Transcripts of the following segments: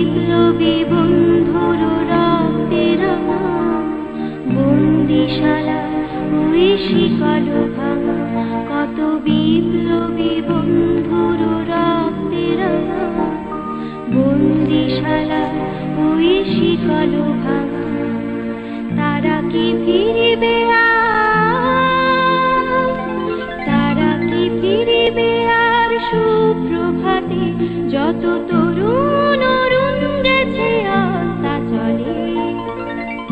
বিপ্লবী বন্ধুর রক্তের বন্দিশালা ওই শিকল ভাঙা, কত বিপ্লবী বন্ধুর রক্তের বন্দিশালা ওই শিকল ভাঙা। তারা কি ফিরিবে তারা কি ফিরিবে আর সুপ্রভাতে, যত তরুণ অরুণ গেছে আস্তা চলে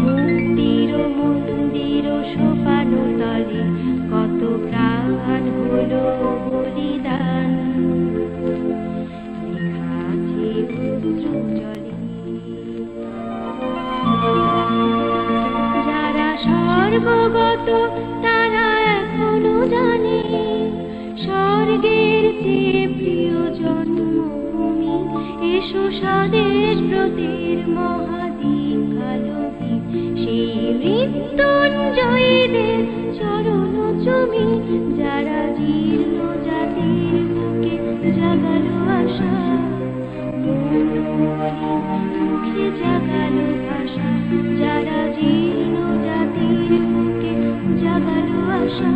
মুক্তির মন্দির সোপান তলে, কত প্রাণ হলো বলিদান লেখা আছে অশ্রু জলে। যারা সর্বগত তারা এখনো জানে স্বর্গের চেয়ে প্রিয় জন্মভূমি, এসো স্বদেশ ব্রতের মহাদীক্ষালোকে, সেই মৃত্যুঞ্জয়ীদের চরণ চুমি, যারা জীর্ণ জাতির বুকে জাগালো আশা, মুখে জাগালো ভাষা, যারা জীর্ণ জাতির বুকে জাগালো আশা,